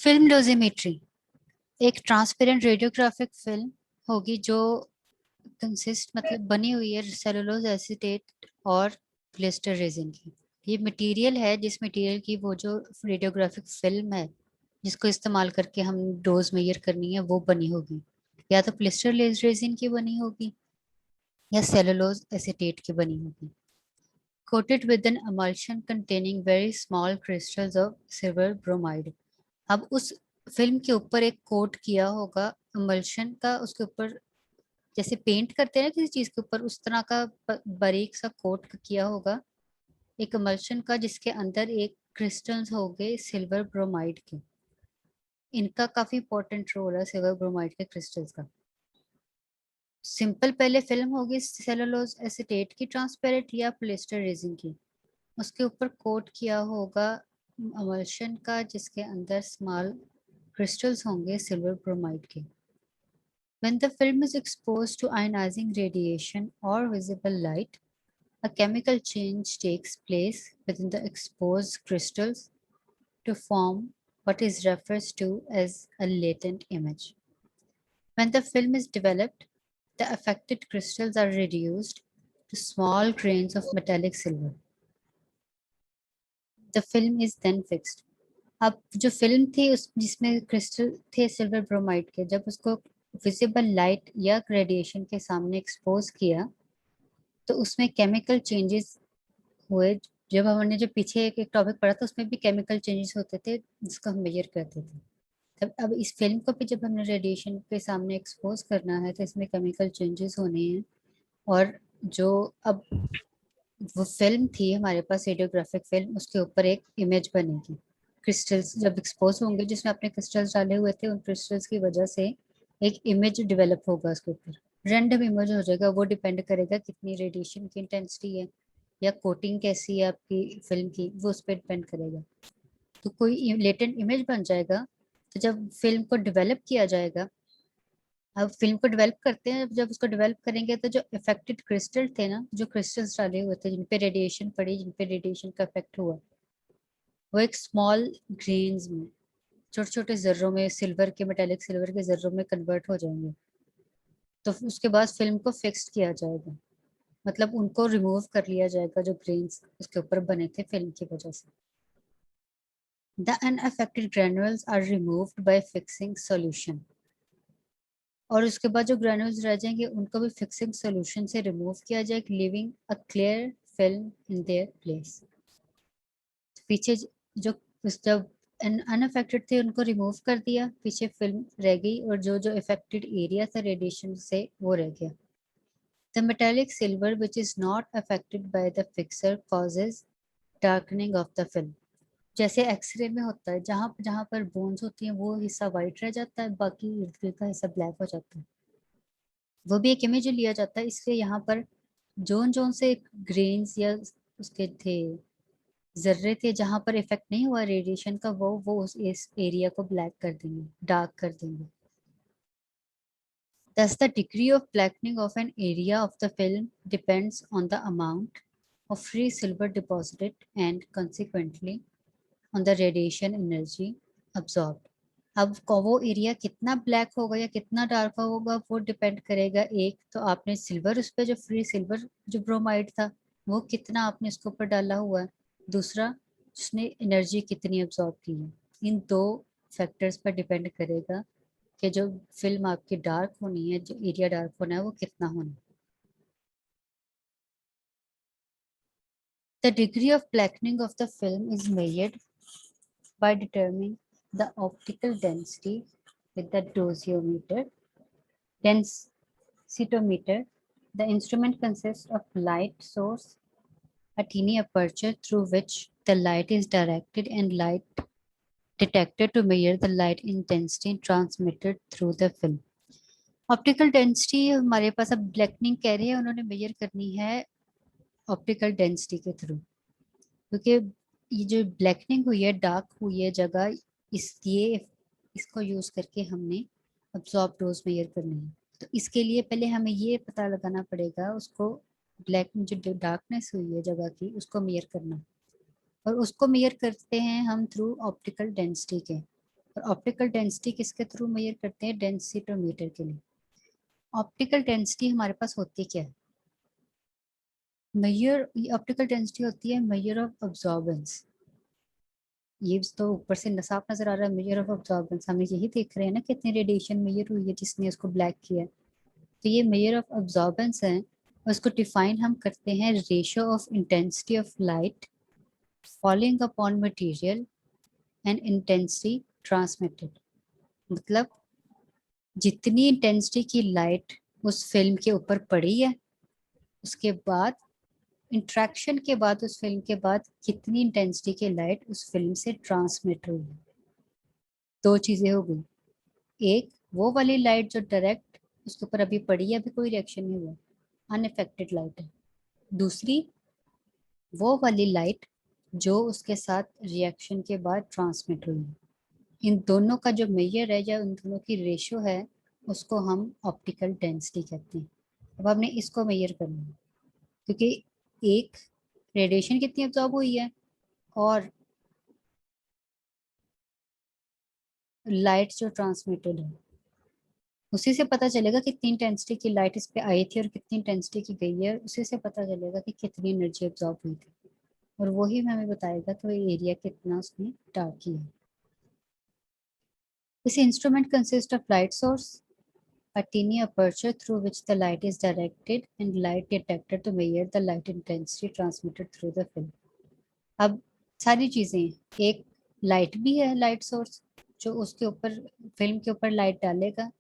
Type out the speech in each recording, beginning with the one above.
Film डोजिमेट्री एक transparent radiographic film होगी जो कंसिस्ट मतलब बनी हुई है सेलुलोज एसीटेट और प्लास्टर रेजिन की। ये मटेरियल है जिस मटेरियल की वो जो रेडियोग्राफिक फिल्म है जिसको इस्तेमाल करके हम डोज मेजर करनी है वो बनी होगी। या तो प्लास्टर रेजिन की बनी होगी या सेलुलोज एसीटेट की बनी होगी। Coated with an emulsion containing very small crystals of silver bromide। अब उस फिल्म के ऊपर एक कोट किया होगा emulsion का, उसके ऊपर जैसे पेंट करते हैं ना किसी चीज के ऊपर, उस तरह का बारीक सा कोट किया होगा एक emulsion का, जिसके अंदर एक क्रिस्टल्स हो गए सिल्वर ब्रोमाइड के। इनका काफी इंपॉर्टेंट रोल है सिल्वर ब्रोमाइड के क्रिस्टल्स का। सिंपल पहले फिल्म होगी सेलुलोज एसीटेट की ट्रांसपेरेंट या प्लास्टर रेजिन की, उसके ऊपर कोट किया होगा emulsion का जिसके अंदर स्मॉल क्रिस्टल्स होंगे सिल्वर ब्रोमाइड के। When the film is exposed to ionizing radiation or visible light, a chemical change takes place within the exposed crystals to form what is referred to as a latent image. When the film is developed, the affected crystals are reduced to small grains of metallic silver. The film is then fixed. अब जो film थी उस जिसमें crystal थे silver bromide के, जब उसको visible light या रेडिएशन के सामने एक्सपोज किया तो उसमें केमिकल चेंजेस हुए। जब हमने जो पीछे एक टॉपिक पढ़ा था उसमें भी केमिकल चेंजेस होते थे जिसको हम मेजर करते थे। तब अब इस फिल्म को भी जब हमने रेडिएशन के सामने एक्सपोज करना है तो इसमें केमिकल चेंजेस होने हैं। और जो अब वो फिल्म थी हमारे पास रेडियोग्राफिक फिल्म, उसके ऊपर एक इमेज बनेगी। क्रिस्टल्स जब एक्सपोज होंगे जिसमें आपने क्रिस्टल्स डाले हुए थे, उन क्रिस्टल्स की वजह से एक इमेज डेवलप होगा उसके ऊपर। रैंडम इमेज हो जाएगा, वो डिपेंड करेगा कितनी रेडिएशन की इंटेंसिटी है या कोटिंग कैसी है आपकी फिल्म की, वो उस पर डिपेंड करेगा। तो कोई लेटेंट इमेज बन जाएगा। तो जब फिल्म को डेवलप किया जाएगा, अब फिल्म को डेवलप करते हैं, जब उसको डेवलप करेंगे तो जो इफेक्टेड क्रिस्टल थे ना, जो क्रिस्टल्स डाले हुए थे जिनपे रेडिएशन पड़ी, जिनपे रेडिएशन का इफेक्ट हुआ, वो एक स्मॉल ग्रेन्स में, छोटे छोटे जर्रों में, सिल्वर के मेटेलिक सिल्वर के जर्रों में कन्वर्ट हो जाएंगे। तो उसके बाद फिल्म को फिक्स किया जाएगा, मतलब उनको रिमूव कर लिया जाएगा जो ग्रेन्स उसके ऊपर बने थे फिल्म की वजह से। The unaffected granules are removed by fixing solution. और उसके बाद जो ग्रेन्यूल्स रह जाएंगे उनको भी फिक्सिंग सॉल्यूशन से रिमूव किया जाएगा, living a clear film in their place. पीछे जो जब अनअफेक्टेड थे उनको रिमूव कर दिया, पीछे फिल्म रह गई, और जो जो इफेक्टेड एरिया था रेडिएशन से वो रह गया। The metallic silver which is not affected by the fixer causes darkening of the film. जैसे एक्सरे में होता है, जहाँ जहाँ पर बोन्स होती हैं वो हिस्सा वाइट रह जाता है, बाकी इर्द गिर्द का हिस्सा ब्लैक हो जाता है। वो भी एक इमेज लिया जाता है, इसलिए यहाँ पर जोन जोन से ग्रेन्स या उसके थे जर्रे थे जहां पर इफेक्ट नहीं हुआ रेडिएशन का, वो उस इस एरिया को ब्लैक कर देंगे, डार्क कर देंगे। Thus, the degree of blackening of an area of the film depends on the amount of free silver deposited and consequently on the radiation energy absorbed। अब वो एरिया कितना ब्लैक होगा या कितना डार्क होगा वो डिपेंड करेगा, एक तो आपने सिल्वर उस पर जो फ्री सिल्वर जो ब्रोमाइड था वो कितना आपने इसके ऊपर डाला हुआ है, दूसरा उसने एनर्जी कितनी अब्सॉर्ब की है। इन दो फैक्टर्स पर डिपेंड करेगा कि जो फिल्म आपकी डार्क होनी है, जो एरिया डार्क होना है वो कितना होना है। The degree of blackening of the film is measured by determining the optical density with the dosimeter. Densitometer. The instrument consists of light source, a tiny aperture through which the light is directed, and light detector to measure the light intensity transmitted through the film. Optical density हमारे पास, अब blackening कह रहे हैं उन्होंने major करनी है optical density के through, क्योंकि ये जो ब्लैकनिंग हुई है, डार्क हुई है जगह, इसलिए इसको यूज करके हमने अब्सॉर्ब डोज मेजर करनी है। तो इसके लिए पहले हमें ये पता लगाना पड़ेगा उसको, ब्लैक जो डार्कनेस हुई है जगह की उसको मेजर करना, और उसको मेजर करते हैं हम थ्रू ऑप्टिकल डेंसिटी के। और ऑप्टिकल डेंसिटी किसके थ्रू मेजर करते हैं? डेंसिटोमीटर के लिए। ऑप्टिकल डेंसिटी हमारे पास होती क्या है? मेजर ऑप्टिकल डेंसिटी होती है मेजर ऑफ अब्जॉर्बेंस। ये तो ऊपर से साफ नजर आ रहा है, मेजर ऑफ अब्जॉर्बेंस। हम यही देख रहे हैं ना कितनी रेडिएशन मेजर हुई है जिसने उसको ब्लैक किया है। तो ये मेजर ऑफ अब्जॉर्बेंस है। उसको डिफाइन हम करते हैं ratio of intensity of light falling upon material and intensity transmitted. मतलब जितनी इंटेंसिटी की लाइट उस फिल्म के ऊपर पड़ी है, उसके बाद इंट्रैक्शन के बाद उस फिल्म के बाद कितनी इंटेंसिटी की लाइट उस फिल्म से ट्रांसमिट हुई है। दो चीजें हो गई। एक वो वाली लाइट जो डायरेक्ट उसके ऊपर अभी पड़ी है, अभी कोई रिएक्शन नहीं हुआ, अनअफेक्टेड लाइट है। दूसरी वो वाली लाइट जो उसके साथ रिएक्शन के बाद ट्रांसमिट हुई है। इन दोनों का जो मेजर है या उन दोनों की रेशियो है उसको हम ऑप्टिकल डेंसिटी कहते हैं। अब हमने इसको मेजर करना है क्योंकि एक रेडिएशन कितनी अब्जॉर्ब हुई है और लाइट जो ट्रांसमिटेड है, उसी से पता चलेगा कितनी इंटेंसिटी की लाइट इस पे आई थी और कितनी इंटेंसिटी की गई है। उसी से पता चलेगा कि कितनी एनर्जी अब्जॉर्ब हुई थी और वही हमें बताएगा कि वो एरिया कितना उसने डार्क किया है। This instrument consists of light source, a tiny aperture through which the light is directed, and light detector to measure the light intensity transmitted through the film. अब सारी चीजें, एक लाइट भी है, लाइट सोर्स जो उसके ऊपर फिल्म के ऊपर लाइट डालेगा।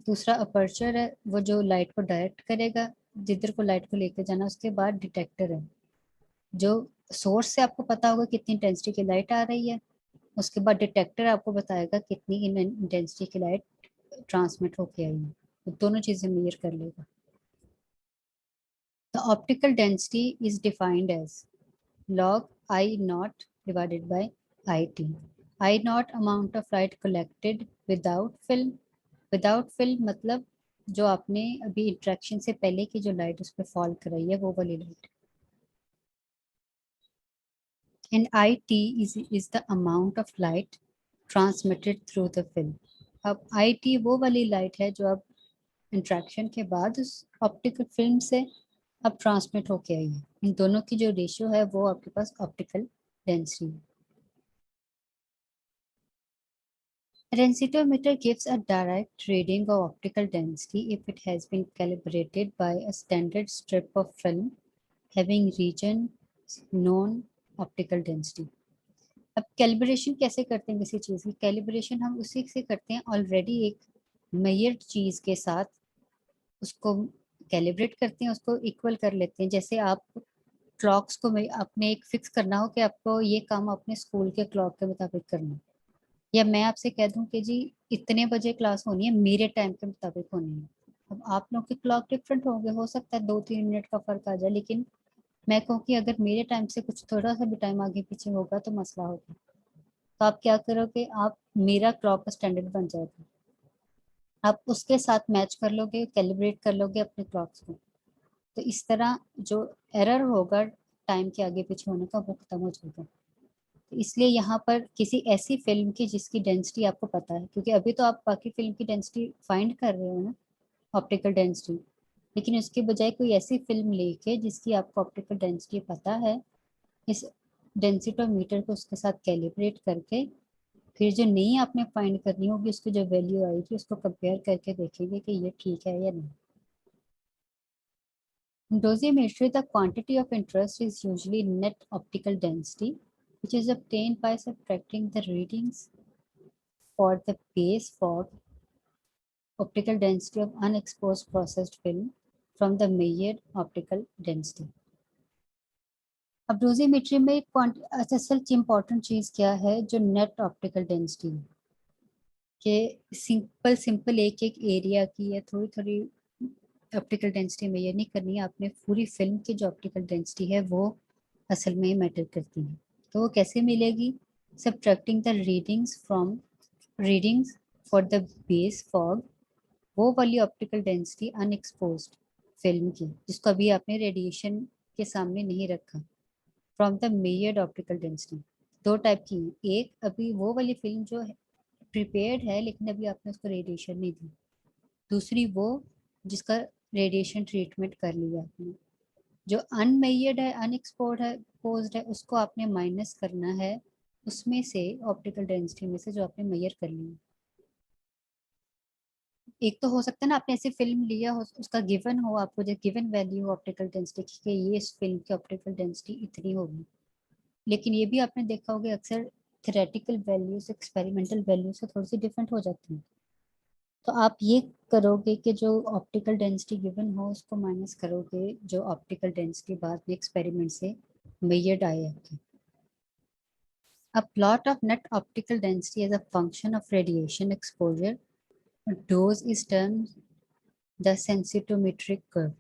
दूसरा अपर्चर है, वो जो लाइट को डायरेक्ट करेगा जिधर को लाइट को लेकर जाना। उसके बाद डिटेक्टर है जो सोर्स से आपको पता होगा कितनी इंटेंसिटी की लाइट आ रही है। उसके बाद डिटेक्टर आपको बताएगा कितनी इंटेंसिटी की लाइट ट्रांसमिट होके आई है। तो दोनों चीजें मेजर कर लेगा। The optical density is defined as log I naught divided by IT. I naught amount of light collected without film. Without film मतलब जो आपने अभी इंट्रैक्शन से पहले की जो लाइट उस पर फॉल कर रही है वो वाली light. And IT is the amount of light transmitted through the film. अब IT वो वाली लाइट है जो अब इंट्रैक्शन के बाद उस ऑप्टिकल फिल्म से अब ट्रांसमिट होके आई है। इन दोनों की जो रेशियो है वो आपके पास ऑप्टिकल डेंसिटी है। A densitometer gives a direct reading of optical density if it has been calibrated by a standard strip of film having region known optical density. अब कैलिब्रेशन कैसे करते हैं किसी चीज़ की? कैलिब्रेशन हम उसी से करते हैं ऑलरेडी एक मेजर्ड चीज़ के साथ उसको कैलिब्रेट करते हैं, उसको इक्वल कर लेते हैं। जैसे आप क्लॉक्स को अपने एक फिक्स करना हो कि आपको ये काम अपने स्कूल के क्लॉक के मुताबिक करना है, या मैं आपसे कह दूं कि जी इतने बजे क्लास होनी है, मेरे टाइम के मुताबिक होनी है। अब आप लोग के क्लॉक डिफरेंट होंगे, हो सकता है 2-3 मिनट का फर्क आ जाए, लेकिन मैं कहूँ कि अगर मेरे टाइम से कुछ थोड़ा सा भी टाइम आगे पीछे होगा तो मसला होगा। तो आप क्या करोगे, आप मेरा क्लॉक का स्टैंडर्ड बन जाएगा, आप उसके साथ मैच कर लोगे, कैलिब्रेट कर लोगे अपने क्लॉक्स को। तो इस तरह जो एरर होगा टाइम के आगे पीछे होने का वो खत्म हो जाएगा। तो इसलिए यहाँ पर किसी ऐसी फिल्म की जिसकी डेंसिटी आपको पता है, क्योंकि अभी तो आप बाकी फिल्म की डेंसिटी फाइंड कर रहे हो ना, ऑप्टिकल डेंसिटी, लेकिन उसके बजाय कोई ऐसी फिल्म लेके जिसकी आपको ऑप्टिकल डेंसिटी पता है, इस डेंसिटोमीटर को उसके साथ कैलिब्रेट करके फिर जो नई आपने फाइंड करनी होगी उसकी जो वैल्यू आएगी उसको कंपेयर करके देखेंगे कि ये ठीक है या नहीं। In dosimetry, the quantity of interest is usually net optical density, which is obtained by subtracting the readings for the base fog optical density of unexposed processed film from the measured optical density. अब डोजीमेट्री में असल important चीज़ क्या है, जो net optical density है, कि simple simple एक एक एरिया की या थोड़ी थोड़ी ऑप्टिकल डेंसिटी मेजर नहीं करनी है आपने, पूरी फिल्म की जो ऑप्टिकल डेंसिटी है वो असल में मैटर करती है। तो वो कैसे मिलेगी? Subtracting the readings for the base fog, वो वाली ऑप्टिकल डेंसिटी अनएक्सपोज्ड फिल्म की जिसको अभी आपने रेडिएशन के सामने नहीं रखा, from the measured optical density. दो टाइप की है, एक अभी वो वाली फिल्म जो है प्रिपेयर्ड है लेकिन अभी आपने उसको रेडिएशन नहीं दी। दूसरी वो जिसका रेडिएशन ट्रीटमेंट कर लिया आपने। जो अनमेयर्ड है, अनएक्सपोर्ड है, पोज्ड है, उसको आपने माइनस करना है उसमें से, ऑप्टिकल डेंसिटी में से जो आपने मेजर कर ली। एक तो हो सकता है ना आपने ऐसे फिल्म लिया हो, उसका गिवन हो आपको, जो गिवन वैल्यू हो ऑप्टिकल डेंसिटी की, कि ये इस फिल्म की ऑप्टिकल डेंसिटी इतनी होगी। लेकिन ये भी आपने देखा होगा अक्सर थ्योरेटिकल वैल्यू से एक्सपेरिमेंटल वैल्यू से थोड़ी सी डिफरेंट हो जाती है। तो आप ये करोगे कि जो ऑप्टिकल डेंसिटी गिवन हो उसको माइनस करोगे जो ऑप्टिकल डेंसिटी बाद में एक्सपेरिमेंट से मेजर्ड आए आपकी। A plot of net optical density as a function of radiation exposure dose is termed the sensitometric curve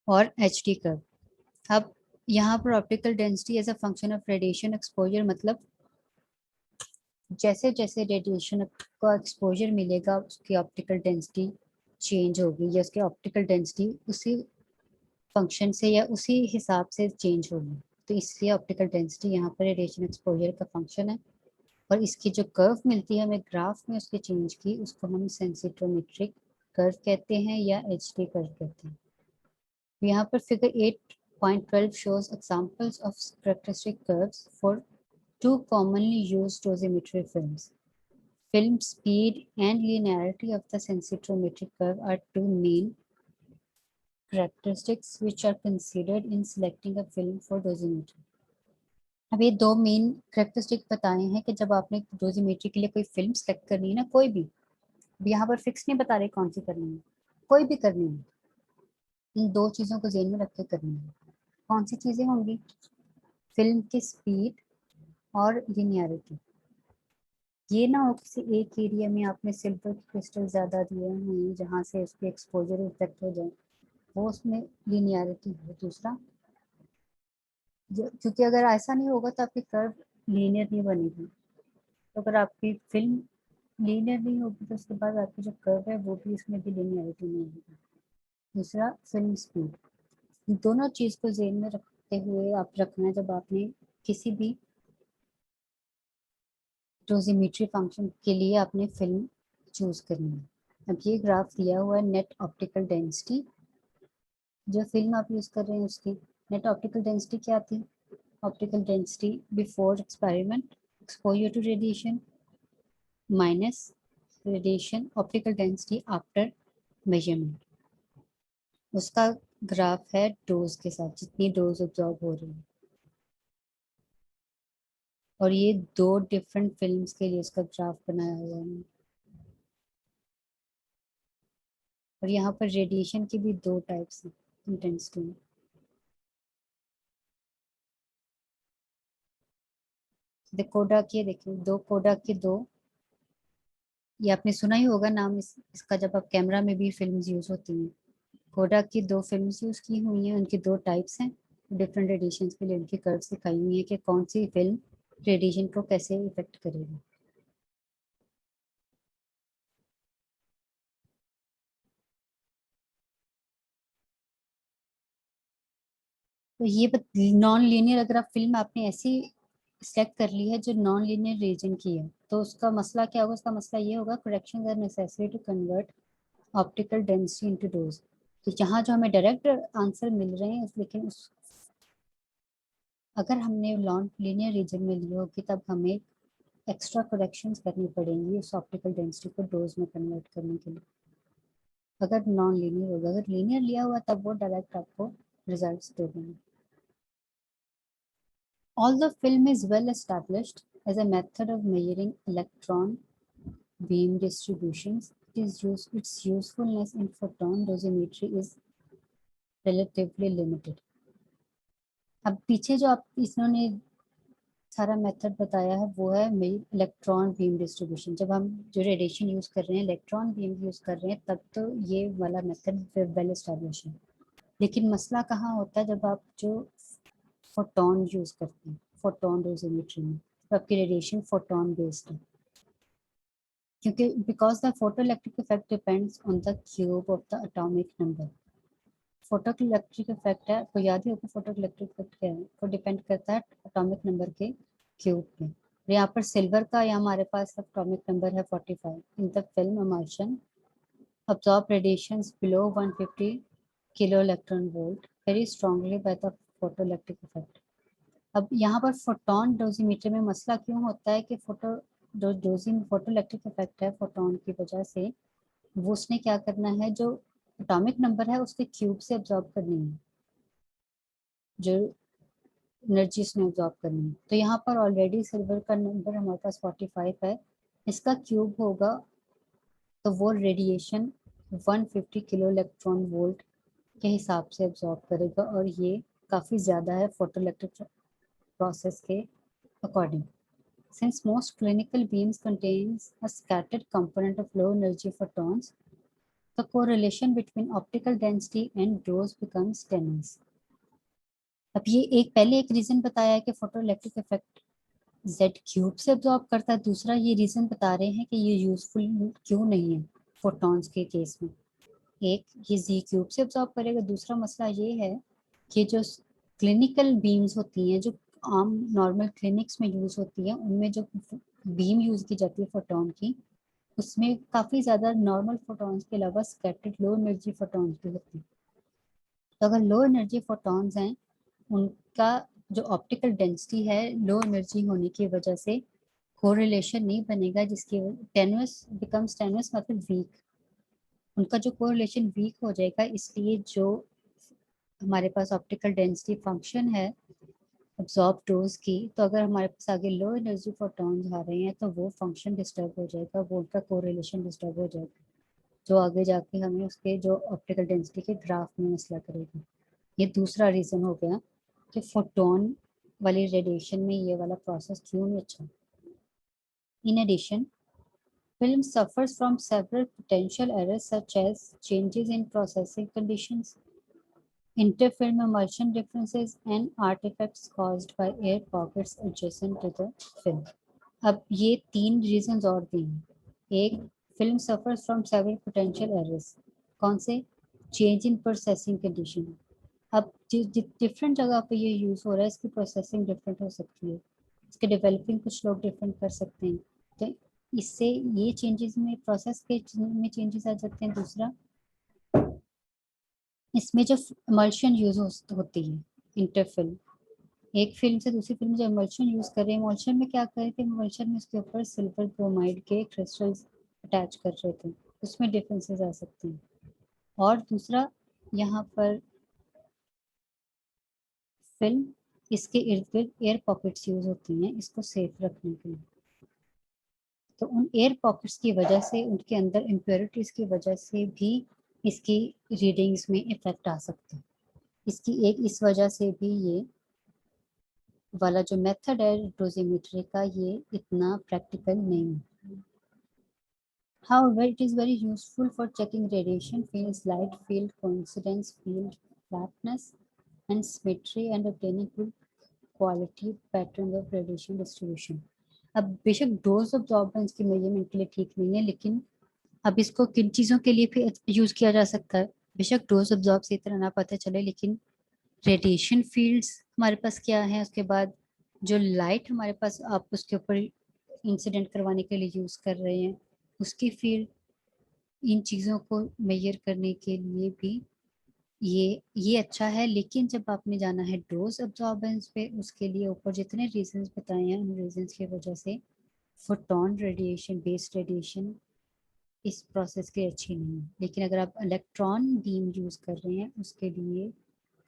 और HD कर्व। अब यहाँ पर optical density as a function of radiation exposure मतलब जैसे जैसे रेडिएशन का एक्सपोजर मिलेगा उसकी ऑप्टिकल डेंसिटी चेंज होगी, या उसकी ऑप्टिकल डेंसिटी उसी फंक्शन से या उसी हिसाब से चेंज होगी। तो इसलिए ऑप्टिकल डेंसिटी यहाँ पर रेडिएशन एक्सपोजर का फंक्शन है। और इसकी जो कर्व मिलती है हमें ग्राफ में उसके चेंज की, उसको हम सेंसिटोमेट्रिक कर्व कहते हैं या एचडी कर्व कहते हैं। यहाँ पर figure 8.12 shows examples of characteristic curves for two commonly used dosimetry films. Film speed and linearity of the sensitometric curve are two main characteristics which are considered in selecting a film for dosimetry. अब ये दो main characteristic बताए हैं कि जब आपने डोजीमेट्री के लिए कोई फिल्म सेलेक्ट करनी है ना, कोई भी, यहाँ पर फिक्स नहीं बता रहे कौन सी करनी है, कोई भी करनी है, इन दो चीज़ों को ध्यान में रख के करनी है। कौन सी चीज़ें होंगी? फिल्म की स्पीड और लिनियरिटी। ये ना हो किसी एक एरिया में आपने सिल्वर क्रिस्टल ज़्यादा दिए हैं जहाँ से उसके एक्सपोजर इफेक्ट हो जाए, वो उसमें लिनियरिटी है। दूसरा, क्योंकि अगर ऐसा नहीं होगा तो आपकी कर्व लीनियर नहीं बनेगी। तो अगर आपकी फिल्म लीनियर नहीं होगी तो उसके बाद आपकी जो कर्व है वो भी, उसमें भी लीनियरिटी नहीं होगी। दूसरा, फिल्म स्पीड। दोनों चीज़ को ज़हन में रखते हुए आप रखना है जब आपने किसी भी डोजीमेट्री फंक्शन के लिए आपने फिल्म चूज करनी है। अब ये ग्राफ दिया हुआ है नेट ऑप्टिकल डेंसिटी, जो फिल्म आप यूज कर रहे हैं उसकी नेट ऑप्टिकल डेंसिटी क्या थी? Optical density before experiment, exposure to radiation, minus radiation optical density after measurement. उसका ग्राफ है डोज के साथ, जितनी डोज ऑब्जॉर्ब हो रही है। और ये दो डिफरेंट फिल्म्स के लिए इसका ग्राफ बनाया हुआ है। और यहाँ पर रेडिएशन की भी दो टाइप्स हैं इंटेंसिटी में। कोडाक, ये देखिए दो कोडाक के दो, ये आपने सुना ही होगा नाम इसका, जब आप कैमरा में भी फिल्म्स यूज होती हैं। कोडाक की दो फिल्म्स यूज की हुई हैं, उनकी दो टाइप्स हैं। डिफरेंट रेडिएशन के लिए उनकी कर्व्स दिखाई हुई है कि कौन सी फिल्म रेडिएशन को कैसे इफेक्ट करेगी। तो ये नॉन लीनियर, अगर आप फिल्म आपने ऐसी सेलेक्ट कर ली है जो नॉन लीनियर रीजन की है, तो उसका मसला क्या होगा? उसका मसला ये होगा, correction are necessary to convert optical density into dose. तो यहाँ जो हमें डायरेक्ट आंसर मिल रहे हैं, लेकिन उस अगर हमने नॉन लीनियर रीजन में ली होगी तब हमें एक्स्ट्रा करेक्शंस करनी पड़ेंगी उस ऑप्टिकल डेंसिटी को डोज में कन्वर्ट करने के लिए, अगर नॉन लीनियर होगा। अगर लीनियर लिया हुआ तब वो डायरेक्ट आपको रिजल्ट्स दे देंगे। Although film is well established as a method of measuring electron beam distributions, its usefulness in photon dosimetry is relatively limited. अब पीछे जो आप इन्होंने सारा मेथड बताया है वो है इलेक्ट्रॉन बीम डिस्ट्रीब्यूशन। जब हम जो रेडिएशन यूज कर रहे हैं, इलेक्ट्रॉन बीम यूज कर रहे हैं, तब तो ये वाला मेथड वेल एस्टेब्लिश है। लेकिन मसला कहाँ होता है? जब आप जो फोटोन यूज करते हैं फोटोन डोसिमेट्री में, तो आपकी रेडिएशन फोटोन बेस्ड है। क्योंकि because the photo electric effect depends on the cube of the atomic number. Photo electric effect है, आपको याद ही होगा फोटो इलेक्ट्रिक इफेक्ट क्या है, वो डिपेंड करता है एटॉमिक नंबर के क्यूब पे। यहाँ पर सिल्वर का या हमारे पास एटॉमिक नंबर है 45। In the film emulsion absorb radiations below 150 kilo electron volt very strongly by the photoelectric effect। अब यहाँ पर फोटोन डोजीमीटर में मसला क्यों होता है कि फोटोइलेक्ट्रिक इफेक्ट है फोटोन की वजह से, वो उसने क्या करना है, जो एटॉमिक नंबर है उसके क्यूब से अब्जॉर्ब करनी है, जो एनर्जी उसने अब्जॉर्ब करनी है। तो यहाँ पर ऑलरेडी सिल्वर का नंबर हमारे पास 45 है, इसका क्यूब होगा तो वो रेडिएशन 150 किलो इलेक्ट्रॉन वोल्ट के हिसाब से अब्जॉर्ब करेगा, और ये काफ़ी ज़्यादा है फोटोइलेक्ट्रिक प्रोसेस के according. Since most clinical beams contains a scattered component of low energy photons, the correlation between optical density and dose becomes tenuous। अब ये पहले एक रीजन बताया है कि फोटोइलेक्ट्रिक इफेक्ट Z क्यूब से अब्जॉर्ब करता है, दूसरा ये रीजन बता रहे हैं कि ये यूजफुल क्यों नहीं है फोटॉन्स के केस में। एक ये Z क्यूब से अब्जॉर्ब करेगा, दूसरा मसला ये है कि जो क्लिनिकल बीम्स होती हैं, जो आम नॉर्मल क्लिनिक्स में यूज होती हैं, उनमें जो बीम यूज की जाती है फोटोन की, उसमें काफी ज्यादा नॉर्मल फोटॉन्स के अलावा स्कैटर्ड लो एनर्जी फोटॉन्स भी होती हैं। तो अगर लो एनर्जी फोटॉन्स हैं, उनका जो ऑप्टिकल डेंसिटी है लो एनर्जी होने की वजह से कोरिलेशन नहीं बनेगा, जिसकी टेनुअस बिकम्स टेनुअस मतलब वीक, उनका जो कोरिलेशन वीक हो जाएगा। इसलिए जो हमारे पास ऑप्टिकल डेंसिटी फंक्शन है अब्जॉर्ब डोज की, तो अगर हमारे पास आगे लो एनर्जी फोटॉन्स आ रहे हैं तो वो फंक्शन डिस्टर्ब हो जाएगा, वो उनका कोरिलेशन डिस्टर्ब हो जाएगा, जो आगे जाके हमें उसके जो ऑप्टिकल डेंसिटी के ग्राफ में मसला करेगा। ये दूसरा रीज़न हो गया कि फोटोन वाली रेडिएशन में ये वाला प्रोसेस क्यों नहीं अच्छा। In addition film suffers from several potential errors such as changes in processing conditions, interfilm emulsion differences, and artifacts caused by air pockets adjacent to the film। अब ये तीन रीजंस और दिए हैं। एक, film suffers from several potential errors, कौन से, change in processing condition. अब डिफरेंट जगह पे ये यूज़ हो रहा है, इसकी प्रोसेसिंग डिफरेंट हो सकती है, इसके डेवलपिंग कुछ लोग डिफरेंट कर सकते हैं, तो इससे ये चेंजेस में प्रोसेस के में चेंजेस आ जाते हैं। दूसरा, इसमें जो इमल्शन यूज होती है इंटरफिल्म, एक फिल्म से दूसरी फिल्म जो इमल्शन यूज कर रहे हैं, इमल्शन में क्या कर रहे थे, इमल्शन में उसके ऊपर सिल्वर ब्रोमाइड के क्रिस्टल्स अटैच कर रहे थे, उसमें डिफरेंसेस आ सकते हैं। और दूसरा, यहाँ पर फिल्म, इसके इर्द गिर्द एयर पॉकेट्स यूज होती हैं इसको सेफ रखने के लिए, तो उन एयर पॉकेट्स की वजह से, उनके अंदर इम्प्योरिटीज की वजह से भी इसकी रीडिंग्स में इफेक्ट आ सकता है। इसकी एक इस वजह से भी ये वाला जो मेथड है डोजीमेट्री का, ये इतना प्रैक्टिकल नहीं है। However, it is very useful for checking radiation fields, light field coincidence, field flatness, and symmetry, and obtaining good quality patterns of radiation distribution। अब बेशक डोज अब्जॉर्बेंस की मेजरमेंट के लिए ठीक नहीं है, लेकिन अब इसको किन चीज़ों के लिए भी यूज़ किया जा सकता है। बेशक डोज अब्जॉर्ब से इतना ना पता चले, लेकिन रेडिएशन फील्ड्स हमारे पास क्या है, उसके बाद जो लाइट हमारे पास आप उसके ऊपर इंसिडेंट करवाने के लिए यूज़ कर रहे हैं, उसकी फील्ड, इन चीज़ों को मेजर करने के लिए भी ये अच्छा है। लेकिन जब आपने जाना है डोज अब्जॉर्बेंस पे, उसके लिए ऊपर जितने रीजंस बताए हैं, उन रीजंस की वजह से फोटोन रेडिएशन बेस्ड रेडिएशन इस प्रोसेस के अच्छी नहीं है। लेकिन अगर आप इलेक्ट्रॉन बीम यूज़ कर रहे हैं, उसके लिए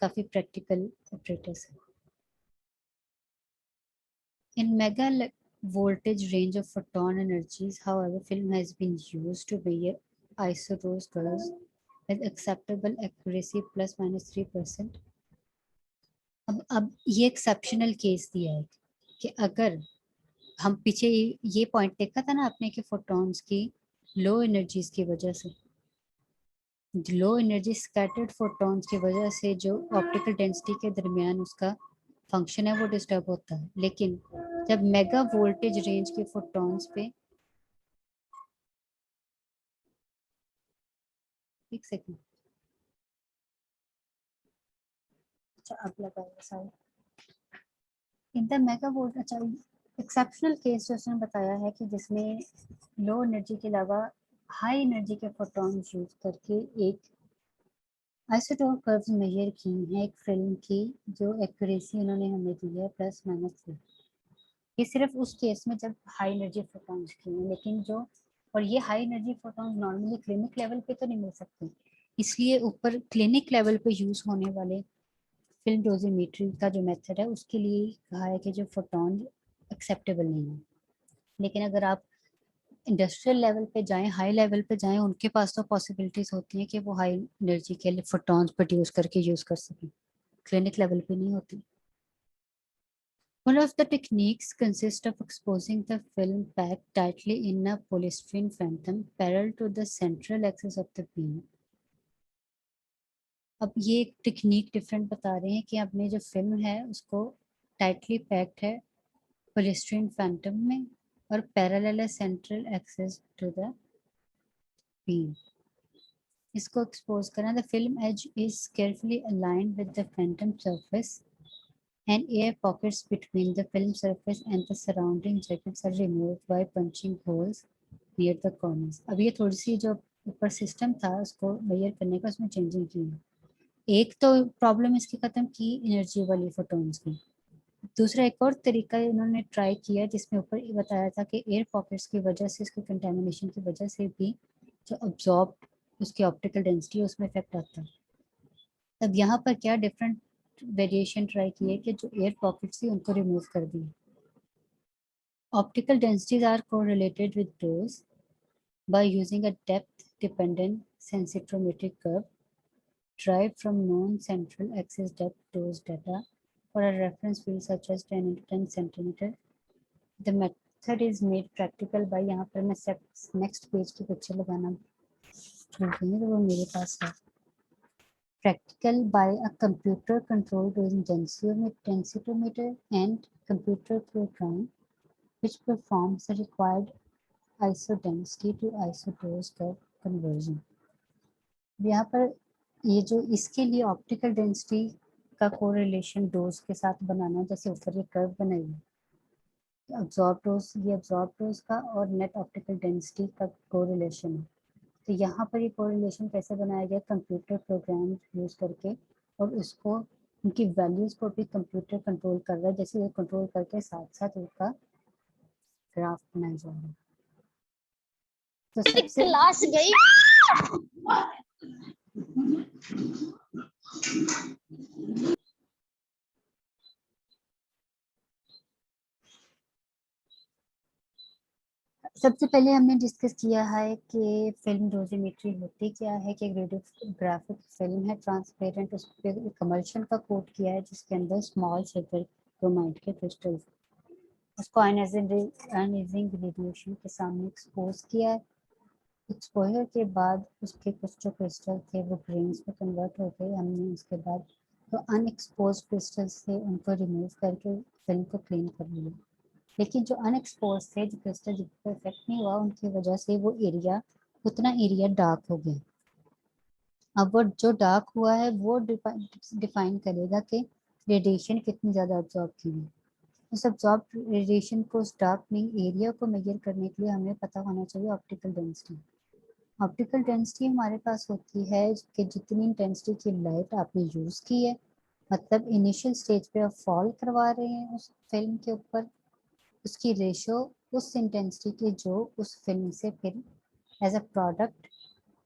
काफ़ी प्रैक्टिकल ऑपरेटर्स हैं। In mega voltage range of photon energies, however, film has been used to measure isotope colors with acceptable accuracy plus minus 3%। अब ये एक्सेप्शनल केस दिया है कि अगर हम पीछे ये पॉइंट देखा था ना आपने कि फोटॉन्स की लो एनर्जीज की वजह से, लो एनर्जी स्कैटर्ड फोटॉन्स की वजह से जो ऑप्टिकल डेंसिटी के दरमियान उसका फंक्शन है वो डिस्टर्ब होता है। लेकिन जब मेगा वोल्टेज रेंज के फोटॉन्स पे, एक सेकंड, अच्छा अब लगाइए sound. In the mega volt, अच्छा एक्सेप्शनल केस जो उसने बताया है कि जिसमें लो एनर्जी के अलावा हाई एनर्जी के फोटॉन्स यूज करके एक आइसोटोप कर्व्स मेजर की हैं एक फिल्म की, जो एक्यूरेसी उन्होंने हमें दी है +-3। ये सिर्फ उस केस में जब हाई एनर्जी फोटॉन्स की हैं, लेकिन जो और ये high energy photons normally clinic level पे तो नहीं मिल सकते, इसलिए ऊपर क्लिनिक लेवल पे यूज होने वाले फिल्म डोजीमेट्री का जो मेथड है उसके लिए कहा है कि जो फोटॉन एक्सेप्टेबल नहीं है। लेकिन अगर आप इंडस्ट्रियल लेवल पे जाएं, हाई लेवल पे जाएं, उनके पास तो पॉसिबिलिटीज होती हैं कि वो हाई एनर्जी के फोटॉन्स प्रोड्यूस करके यूज कर सकें, क्लिनिक लेवल पे नहीं होती। One of the techniques consists of exposing the film pack tightly in a polystyrene phantom parallel to the central axis of the beam. अब ये एक टेक्निक डिफरेंट बता रहे हैं कि आपने जो फिल्म है उसको टाइटली पैक्ड है पोलिस्टीरीन फैंटम में और पैरेलल है central axis to the beam. इसको एक्सपोज करना, the film edge is carefully aligned with the phantom surface and air pockets between the film surface and the surrounding jackets are removed by punching holes near the corners। अब ये थोड़ी सी जो ऊपर system था उसको major करने का उसमें चेंजिंग की है। एक तो प्रॉब्लम इसकी खत्म की एनर्जी वाली फोटोन्स की, दूसरा एक और तरीका इन्होंने ट्राई किया जिसमें ऊपर ये बताया था कि एयर पॉकेट्स की वजह से, इसके कंटेमिनेशन की वजह से भी जो अब्जॉर्ब उसकी ऑप्टिकल डेंसिटी है उसमें इफेक्ट आता है। तब यहाँ पर क्या डिफरेंट वेरिएशन ट्राई किए कि जो एयर पॉकेट्स थी उनको रिमूव कर दिए। Optical densities are correlated with dose by using a depth dependent sensitometric curve derived from known central axis depth dose data for a reference field such as 10 into 10 centimeter. The method is made practical by, यहाँ पर मैं next page की picture लगाना भूल गई तो वो मेरे पास है, practical by a computer controlled densitometer and computer program which performs the required isodensity to isodose curve conversion। यहाँ पर ये जो इसके लिए ऑप्टिकल डेंसिटी का कोरिलेशन डोज के साथ बनाना, जैसे ऊपर ये कर्व बनाई है अब्जॉर्ब डोज, ये अब्जॉर्ब डोज का और नेट ऑप्टिकल डेंसिटी का कोरिलेशन है। तो यहाँ पर ये कोरिलेशन कैसे बनाया गया, कंप्यूटर प्रोग्राम यूज करके, और उसको उनकी वैल्यूज को भी कंप्यूटर कंट्रोल कर रहा है, जैसे ये कंट्रोल करके साथ साथ उनका ग्राफ बनाया जा रहा है। तो सबसे क्लास गई। सबसे पहले हमने डिस्कस किया है कि फिल्म डोजीमेट्री होती क्या है, कि रेडियोग्राफिक फिल्म है ट्रांसपेरेंट, उस पर कमर्शियल का कोट किया है जिसके अंदर स्मॉल सिल्वर क्रोमाइट के क्रिस्टल्स, उसको आयनाइजिंग रेडिएशन के सामने एक्सपोज किया है। एक्सपोजर के बाद उसके कुछ जो क्रिस्टल थे वो ग्रेन्स में कन्वर्ट हो गए। हमने उसके बाद तो अनएक्सपोज क्रिस्टल्स थे उनको रिमूव करके फिल्म को क्लीन कर लिया, लेकिन जो अनएक्सपोज थे, जो क्रिस्टल जिन पर इफेक्ट नहीं हुआ, उनकी वजह से वो एरिया, उतना एरिया डार्क हो गया। अब वो जो डार्क हुआ है वो डिफाइन करेगा कि रेडिएशन कितनी ज़्यादा अब्जॉर्ब की है। उस अब्जॉर्ब रेडिएशन को, उस डार्कनिंग एरिया को मेजर करने के लिए हमें पता होना चाहिए ऑप्टिकल डेंसिटी। ऑप्टिकल डेंसिटी हमारे पास होती है कि जितनी इंटेंसिटी की लाइट आपने यूज़ की है, मतलब इनिशियल स्टेज पे आप फॉल करवा रहे हैं उस फिल्म के ऊपर, उसकी रेशो उस इंटेंसिटी की जो उस फिल्म से फिर एज अ प्रोडक्ट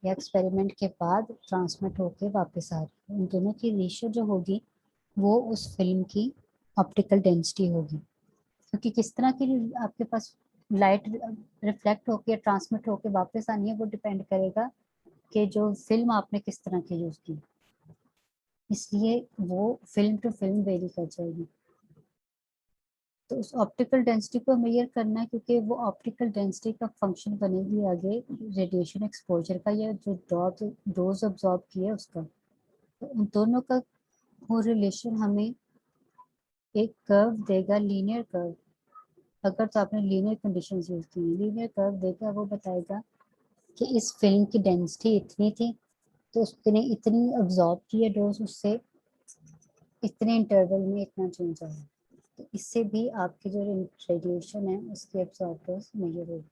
या एक्सपेरिमेंट के बाद ट्रांसमिट होके वापस आ रही है, उन दोनों की रेशो जो होगी वो उस फिल्म की ऑप्टिकल डेंसिटी होगी। क्योंकि किस तरह की आपके पास लाइट रिफ्लेक्ट होकर या ट्रांसमिट होकर वापस आनी है वो डिपेंड करेगा कि जो फिल्म आपने किस तरह की यूज़ की, इसलिए वो फिल्म टू फिल्म वेरी कर जाएगी। तो उस ऑप्टिकल डेंसिटी को मेजर करना है, क्योंकि वो ऑप्टिकल डेंसिटी का फंक्शन बनेगी आगे रेडिएशन एक्सपोजर का या जो डोज ऑब्जॉर्ब किया उसका। तो उन दोनों का वो रिलेशन हमें एक कर्व देगा, लीनियर कर्व। अगर तो आपने लीनियर कंडीशंस यूज की, लीनियर कर्व देगा, वो बताएगा कि इस फिल्म की डेंसिटी इतनी थी तो उसने इतनी ऑब्जॉर्ब की है डोज, उससे इतने इंटरवल में इतना चेंज आया। तो इससे भी आपकी जो रेडिएशन है उसके एब्जॉर्बर्स मेजर होगी।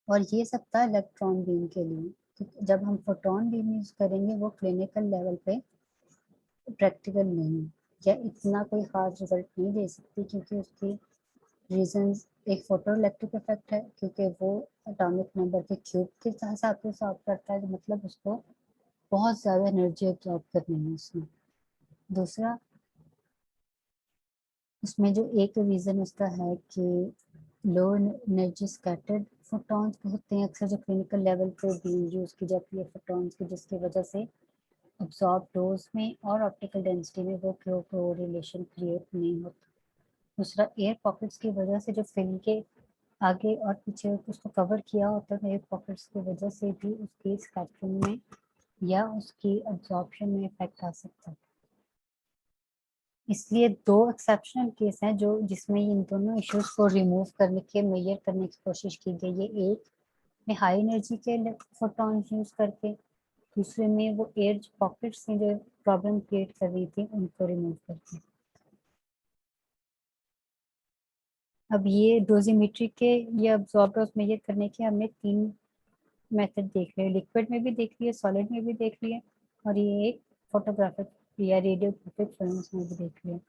और ये सब था इलेक्ट्रॉन बीम के लिए। तो जब हम फोटोन बीम यूज करेंगे वो क्लिनिकल लेवल पे प्रैक्टिकल नहीं या इतना कोई खास रिजल्ट नहीं दे सकती, क्योंकि उसकी रीजंस एक फोटो इलेक्ट्रिक इफेक्ट है, क्योंकि वो एटॉमिक नंबर के क्यूब के हिसाब से सॉल्व करता है, तो मतलब उसको बहुत ज़्यादा एनर्जी एब्जॉर्ब करनी है उसमें। दूसरा, उसमें जो एक रीज़न उसका है कि लो एनर्जी स्कैटर्ड फोटॉन्स होते हैं अक्सर जो क्लिनिकल लेवल पे भी यूज़ की जाती है फोटॉन्स की, जिसकी वजह से अब्जॉर्ब डोज में और ऑप्टिकल डेंसिटी में वो कोरिलेशन क्रिएट नहीं होता। दूसरा, एयर पॉकेट्स की वजह से जो फिल्म के आगे और पीछे उसको कवर किया होता है, एयर पॉकेट्स की वजह से भी उसकी स्कैटरिंग में या उसकी अब्जॉर्प्शन में इफेक्ट आ सकता है। इसलिए दो एक्सेप्शनल केस हैं जो जिसमें इन दोनों इश्यूज को रिमूव करने के मेजर करने की कोशिश की गई है। एक में हाई एनर्जी के फोटॉन्स यूज करके, दूसरे में वो एयर पॉकेट्स में जो प्रॉब्लम क्रिएट कर रही थी उनको रिमूव करके। अब ये डोजीमेट्री के ये अब्जॉर्बर्स मेजर करने के हमने 3 मेथड देख लिए, लिक्विड में भी देख लिए, सॉलिड में भी देख लिए, और ये एक फोटोग्राफिक या रेडियोग्राफिक फिल्म्स में भी देख लिए।